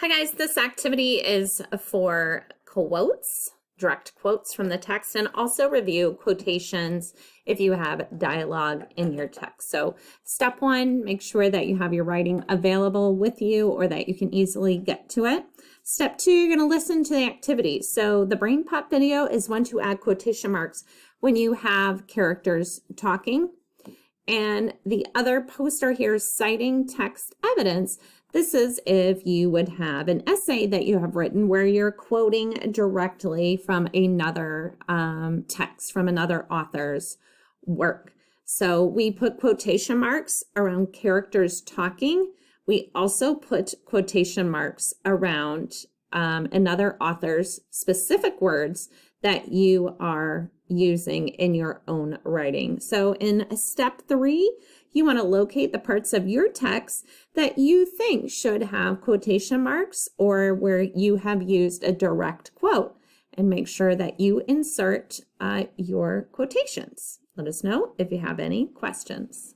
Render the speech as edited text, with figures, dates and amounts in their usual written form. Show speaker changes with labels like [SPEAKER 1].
[SPEAKER 1] Hi guys, this activity is for quotes, direct quotes from the text, and also review quotations if you have dialogue in your text. So step one, make sure that you have your writing available with you or that you can easily get to it. Step two, you're going to listen to the activity. So the brain pop video is when to add quotation marks when you have characters talking. And the other poster here is citing text evidence. This is if you would have an essay that you have written where you're quoting directly from another text, from another author's work. So we put quotation marks around characters talking. We also put quotation marks around another author's specific words that you are using in your own writing. So in step three, you want to locate the parts of your text that you think should have quotation marks or where you have used a direct quote, and make sure that you insert your quotations. Let us know if you have any questions.